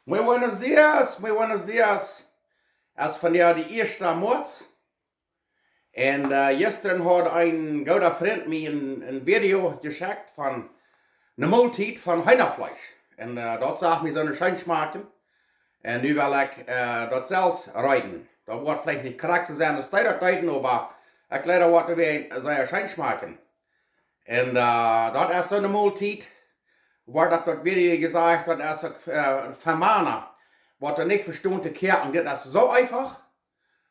Muy buenos dias. Als van jou die eerste moord. En gisteren had een goede vriend me een video geschickt van een maaltijd van heinafleisch. En dat zag me zo'n schijn smaken. En nu wil ik dat zelfs rijden. Dat wordt vielleicht niet korrekt zijn als tijden, maar ik leer wat weer zo'n schijn smaken. En dat is zo'n maaltijd. Wordt dat video gezegd, dat is vermanen. Wat er nicht verstehen te kerken, das ist so einfach.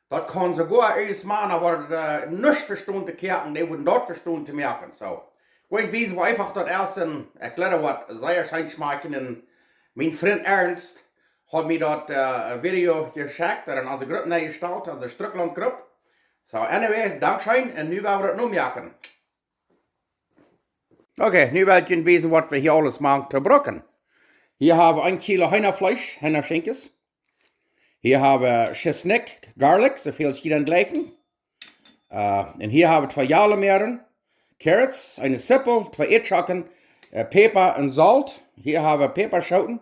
Das kann sogar erst Männer, was nicht verstehen te kerken, die würden dort verstehen zu merken. So. Ich weiß, wie einfach das ist, und erkläre, was sehr scheint schmecken. Und mein Freund Ernst hat mir das Video geschickt, in unsere Gruppe gestellt, unsere Schtrucklaunt Gruppe. So, anyway, Dankeschön, und nu werden wir das nur merken. Okay, nu will ich wissen, was wir hier alles machen zu brocken. Hier haben wir 1 Kilo Hühnerfleisch, Hühnerschenkes. Hier haben wir Chesnick, Garlic, so viel als hier gleichen. Und hier haben wir 2 Jalomeren, Carrots, eine Sippel, 2 Etschacken, Pfeffer und Salz. Hier haben wir Peperschoten,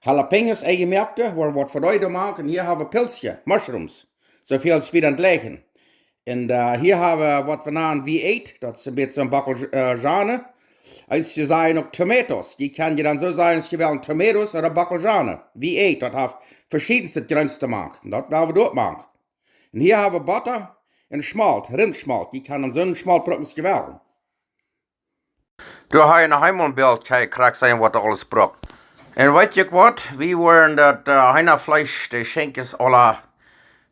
Jalapenos eingemerkte, wo wir was Freude machen. Und hier haben wir Pilzchen, Mushrooms, so viel als wir gleichen. Und hier haben wir was wir nennen V8, das ist ein bisschen ein Backelschane. Als je zei nog tomatoes, die kan je dan zo zijn als je wel een tomatoes of een bakkeljane. Wie eet, dat heeft verschiedenste grens te maken. Dat willen we dort maken. En hier hebben we butter en schmalt, rindschmalt. Die kan dan zo'n schmalt brokken als je wel. Daar heb je nog eenmaal een beeld, kan je krijgen zijn wat alles brokt. En weet je wat, we worden dat heinafleisch, de schenkjes alle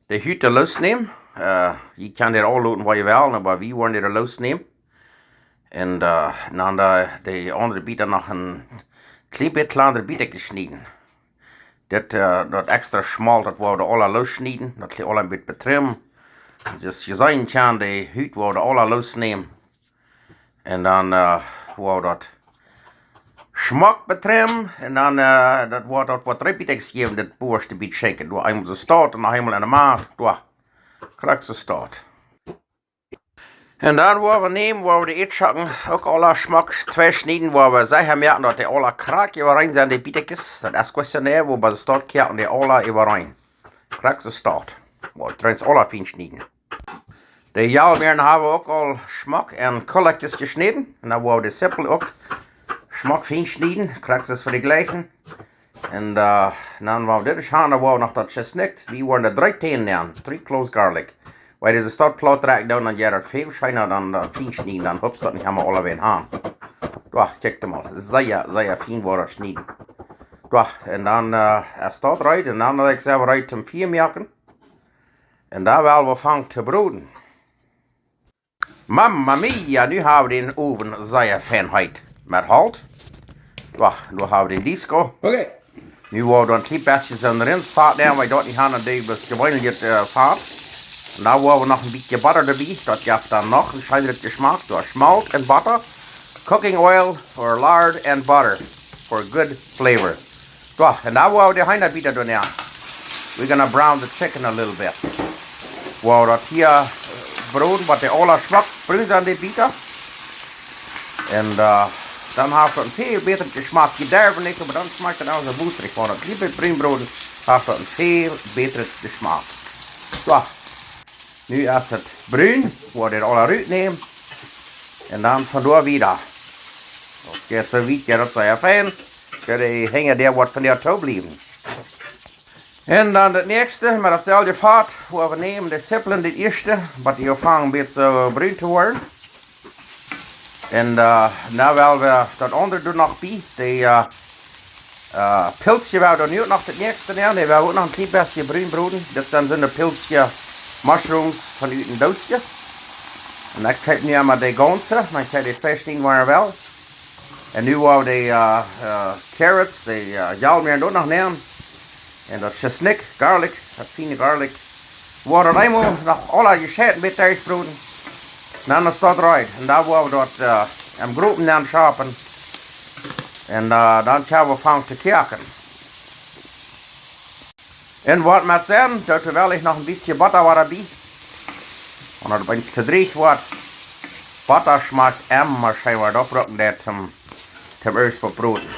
de hüte losnemen. Je kan er al laten wat je wil, maar we worden er losnemen. En dan de andere bieter nog een klein beetje kleiner bieter gesneden. Dat extra schmal, dat worden alle lossnijden. Dat alle een beetje betrimmen. Dus je zien kan, de huid worden alle losnemen. En dan wordt dat smaak betrimmen. En dan dat wordt dat wat repitex gegeven, dat boerste beetje shaken. Door eenmaal zo staat en nog eenmaal in de maat. Door krijg ze staat. En dan waar we nemen, waar we de Etschacken ook alle smaak 2 snijden, waar we zeggen merken dat die alle krak overeen zijn, die bietekjes. Dat is questionnaire, waar ze staat kerken die alle overeen. Krak ze staat. Waar we trouwens alle fijn snijden. De jalmeren hebben we ook al smaak en kolletjes gesneden. En dan waar we de sippel ook smaak fijn snijden. Krak ze voor de gleichen. En dan waar we dit gaan, dan waar we nog dat chesnikt. Die worden de 3 tenen nemen. 3 cloves garlic. Weil diese staat plaut direkt down, dann geht das viel scheiner, dann fein schneiden, dann hupst das nicht einmal alle wen haben. Da, check mal, sehr fein war das schneiden. Da, und dann, staat rein, und dann ich selber rein zum 4 merken. Und da werden wir fangen zu bruden. Mamma mia, nu haben wir den Ofen sehr fein heute. Mit Halt. Da, nu haben wir den Disco. Okay. Nu wollen wir ein klein bisschen so ein Rindsfahrt nehmen, weil dort nicht haben, die bis gewöhnlich Fahrt. Und da wollen wir noch ein bisschen Butter dabei. Das gibt dann noch einen scheineren Geschmack. Durch Schmalt and Butter, cooking oil for lard and butter for good flavor. So, und da wollen wir die Heine wieder tun. We're gonna brown the chicken a little bit. Wollen wir das hier broden, was der alle schmeckt, bringen dann die Bieter. Und dann hast du einen viel besseren Geschmack. Die derben nicht, aber dann schmeckt es auch so boostrig. Von das liebe Brünbroden hast du einen viel besseren Geschmack. So. Nu is het bruin, wordt het alle uit nemen. En dan vandoor wieder. Dat gaat zo wit, ja, dat is heel fijn. Kan je hangen daar wat van der toe blijven. En dan het nächste, met hetzelfde vaart, waar we nemen de sippelen, dit eerste, wat die vangen een beetje bruin te worden. En nou willen we dat andere doen nog bij. Die pilsje willen we nu nog het nächste nemen. Die willen we ook nog een klein beetje bruin broeden. Dit zijn de pilsje. Mushrooms van uit een doosje. En dan kijk je nu maar de ganse. Dan kijk je de verstien waar wel. En nu wou de carrots, de jalmeren ook nog nemen. En dat chesnick, garlic, dat fine garlic. Waar dat eenmaal nog alle gescheiden met thuis broeden. En dan staat eruit. En daar wou we dat in groepen aan schapen. En dan gaan we van te kerken. En wat met zijn, dat wil ik nog een beetje butter dabei. En dat een beetje gedreigd wordt. Butter schmeckt immer scheinbar, dat brokken dat zum eerst voor broden.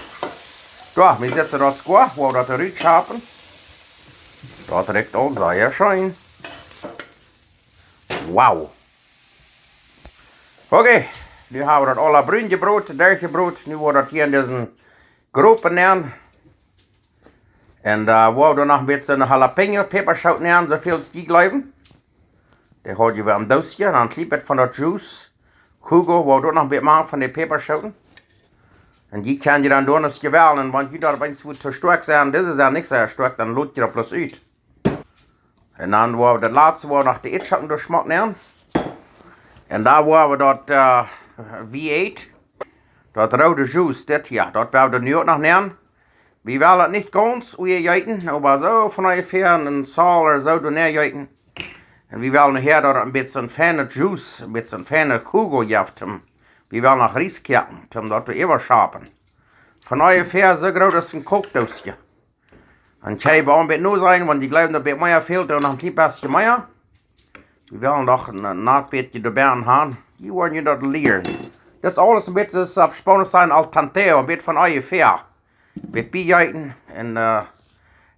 Ja, wir setzen das gut, wo wir das rückschapen. Das riecht all sehr schön. Wow. Okay, nu haben wir das alle Brüngebrot, Dergebrot. Nu wordt dat hier in diesen Gruppen nemen. En wo wir noch ein bisschen Jalapeno Peperschoten nemen, so viel es die bleiben. Die holt je weer een doosje, dan kliep het van dat juice. Hugo, wo wir noch ein bisschen machen von den Peperschoten. Und die kann je dann doen als je wel. En want je dat opeens moet te sterk zijn, das ist ja nicht so stark, dann loot je dat plus uit. En dan wo wir das laatste, wo wir noch die Eetschoten durchschmacken nemen. En daar waar we dat V8, dat rode juice, dit hier, dat werden we nu ook nog nemen. We willen het niet ganz uitjeten, maar zo van ungefähr een zaal of zo doen neerjeten. En we willen hier dat een beetje fijne juice, een beetje fijne Jugo geeft. We willen nog Ries kijken, om dat te even schapen. Van ungefähr zo groot als een kookdoosje. En het gaat een beetje nu zijn, want die geloven dat een beetje meer veel, dan nog een klein beetje meer. We willen nog een nachtbedje erbij hebben. Die worden je dat leren. Dat is alles een beetje op spannend zijn als tanteo, een beetje van ungefähr. Een beetje bijeten.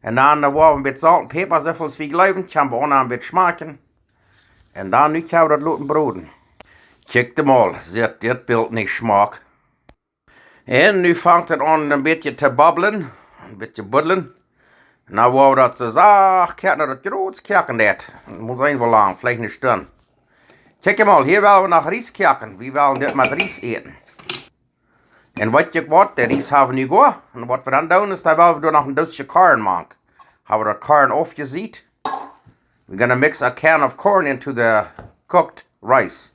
En dan worden we een beetje zout en peper, zoveel als we geloven. Kan we ook een beetje smaken. En dan nu gaan we dat laten broeden. Kijk de mal, zet dit beeld niet smaak. En nu vangt het aan een beetje te babbelen. Een beetje buddelen. Nou wou dat ze zag, kijk naar dat groot kijken dat. Moet zijn wel lang, vielleicht niet stunde. Kijk mal, hier willen we nog Ries kijken. We willen dit met Ries eten. En wat je wat, de Ries hebben we nu goed. En wat we dan doen is, dan willen we nog een doosje korn maken. Hebben we dat korn afgezet. We're gonna mix a can of corn into the cooked rice.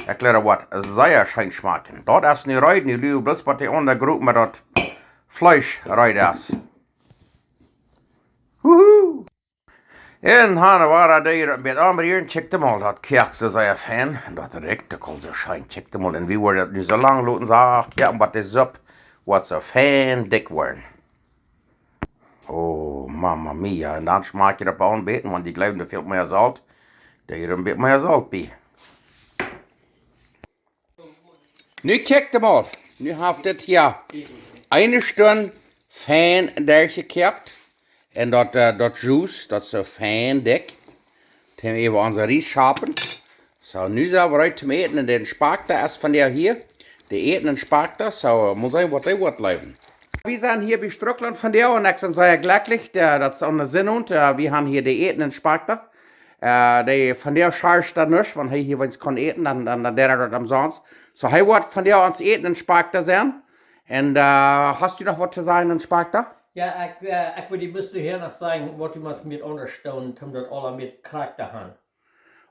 Ik leer wat zeer schijn smaken. Dat is nu rijdt, nu doe je bloß wat die andere groep met dat vlees rijdt is. Woehoe! En han waren daar met aanbreken, check hem al, dat kijk ze zeer fijn. Dat riekt ook al zo schijn, check hem al. En wie worden het nu zo lang laten zeggen, kijk wat is op, wat zo fijn dik worden. Oh, mamma mia. En dan smaak je dat aan beetje, want die geloven er veel meer zout. Daar je er een beetje meer zout bij. Nu kijk hem al. Nu heeft dit hier een stunde fijn doorgekookt. En dat juice, dat is zo fijn dik. Dan hebben we onze Ries schapen. Zo, nu zijn we uit te eten. En den Sparkte is van der hier. De eten en Sparkte, zo moet zijn wat hij wordt blijven. Wir sind hier bei Schtrucklaunt von der und ich bin sehr glücklich, das ist unser Sinn und wir haben hier die Eten in Sparta. Von der scharst dann nicht, wenn er hier uns kann eten, dann der dort am Sonst. So, er wird von der uns Eten in Sparta sein. Und hast du noch was zu sagen in Sparta? Ja, ich würde müsste hier noch sagen, was du mit unterstellen, um das alle mit Charakter haben.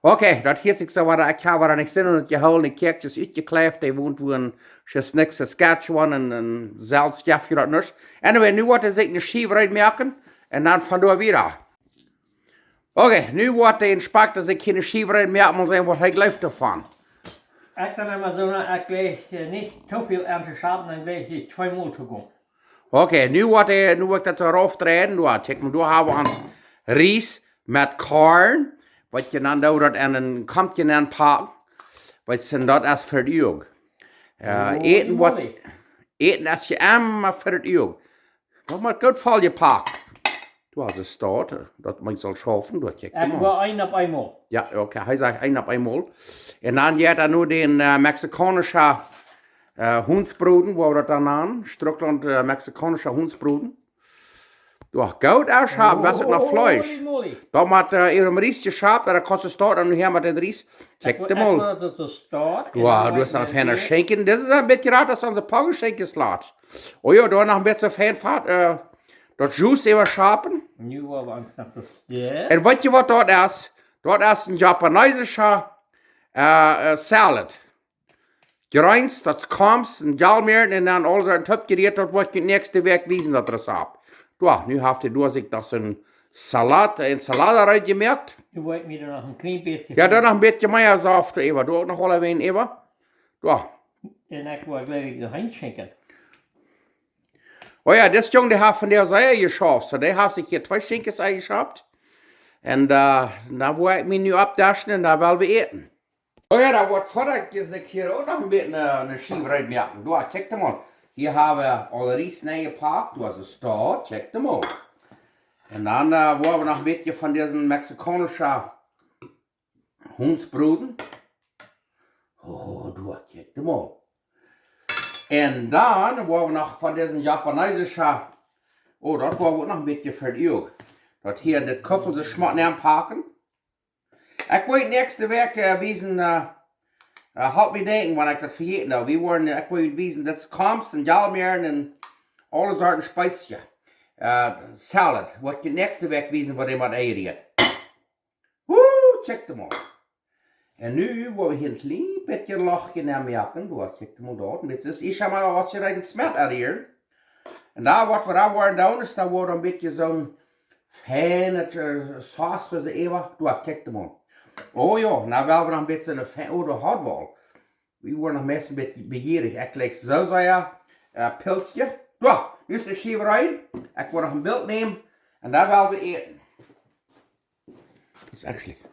Okay, dat hieß ich so, ich habe nicht Sinn und geholt, die Kirche ist uitgekleefd, die wohnt wo in Saskatchewan en zelfs Jeff dat niet. Anyway, nu wordt hij een schieverheid maken en dan van daar weer. Okay, nu wordt hij in Spak dat ik geen schieverheid maken moet zijn, wat hij gelooft ervan. Ik kan immer so, ich lege nicht zu viel an zu schaden, dann lege ich 2 Mal zu gehen. Okay, nu wordt dat erop draaien, check maar, daar hebben we ons Ries met korn. Wat je dan doet en een kampje aanpakken, wat zijn dat als voor het oog. Eten als je maar voor het oog. Dat moet goed voor je pakken. Du hast es dort, dat moet je zal schaffen. Ik wil 1 op eenmaal. Ja, okay, hij zegt 1 op eenmaal. En dan gaat er nu den Mexicanischet Huns Bruden, wo wir das dann an, Schtrucklaunt Mexicanischet Huns Bruden. Ja, gut ausschaben, was ist noch Fleisch? Da hat ihrem Ries geschabt, da kostet es dort und hier mit den Ries. Check dem mal. Ja, du hast ein feiner Schenken. Das ist ein bisschen rad, das ist unser Paugeschenken slaat. Oh ja, da noch ein bisschen Fanfahrt, das Juice überschaben. Und weißt du, was dort ist? Dort ist ein japanesischer Salad. Gereinst, das kommt, ein Jalmeer und dann alles ein Top gerät, dort wird die nächste Weg wiesen, dass das ab. Ja, nu heeft hij door zich dat een salade eruit gemerkt. Nu wordt mir nog een klein beetje. Ja, dan nog een beetje meer saft even. Doe ook nog wel even even. Ja. En ik wil gleich nog einschenken. Oh ja, das Junge, der hat von der Seite geschafft. So, der hat sich hier 2 Schenkes eingeschafft. Und da wollte ich mich nu abdaschen und da wollen wir eten. Oh ja, da wird vorher gesagt, hier auch noch ein bisschen eine Schieberei merken. Du, check mal. Hier haben wir alle Ries neergepakt. Du hast es da, check them out. Und dann wollen wir noch ein bisschen von diesen mexikanischen Huns Bruden. Oh, du, check them out. Und dann wollen wir noch von diesen japanesischen, oh, das wollen wir noch ein bisschen verübt. Das hier, das Köffel, so schmatten anpacken. Ich wollte nächste Woche wiesen, halt mir denken, wenn ich das vergeten habe. Wir wollen, ich wollte wiesen, das Kamps und Jalmeeren und alle Sorten Speisen. Salad, wat je nächste Woche wiesen, wat jemand eet. Check them out. En nu wil we hier een klein beetje lachje naar merken. Check them out dat. Dit is eerst maar als je een smet uit hier. En daar wat we daar worden doen, is daar wordt een beetje zo'n fijne saus voor ze even. Check them out. Oh ja, nou wel we nog een beetje een fijn, oh dat had wel. We worden nog meest een beetje begierig. Ik leg zo zeggen, pilsje. Nu is de schieverij. Ik wil nog een beeld nemen en daar willen we eten. Dat is echt slecht.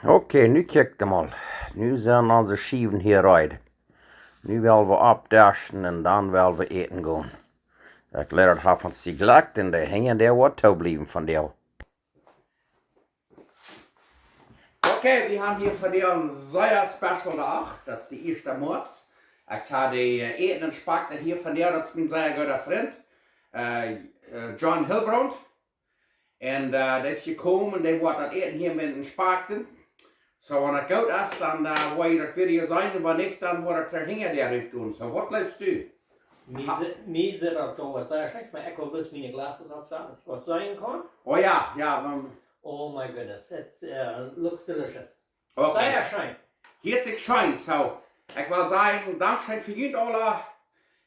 Oké, nu kijk mal. Nu zijn onze schieven hier uit. Nu willen we opdaschen en dan willen we eten gaan. Ik leer het af van ze gelakt en de hangen daar wat toe blijven van jou. Oké, we hebben hier voor jou een zeer special dag. Dat is de eerste maand. Ik ga de eten en spak hier van jou, dat is mijn zeer goede vriend. John Hilbrand. En dat is gekomen en die wordt dat eten hier met een spakten. Zo, wanneer het goed is, dan wil je dat video zijn. En wanneer niet, dan wordt het er hingen daaruit doen. Zo, wat leest u? Mij zit er toch wat slechts, maar ik wil best mijn glasses opzetten. Wat zijn kan? Oh ja, ja. Oh my goodness, it looks delicious. Okay. Sehr schön. Hier is het schijn, zo. Ik wil zeggen, dankzij voor jullie alle.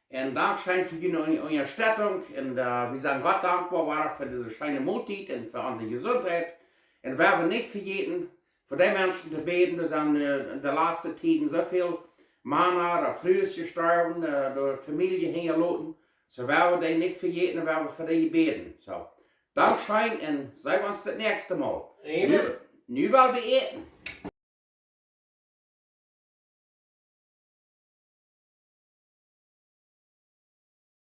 En dankzij voor jullie ondersteuning. En we zijn Gott dankbaar voor deze schöne Maaltijd en voor onze gezondheid. En we hebben niet vergeten, voor die mensen te beten. Er zijn de laatste tijden zoveel mannen vroeg gestorven, door familie heen gelaten. Zo we hebben die niet vergeten en we hebben voor die beten. Zo. Dankzij en zijn we ons het nächste Mal. Amen. Nu willen we eten.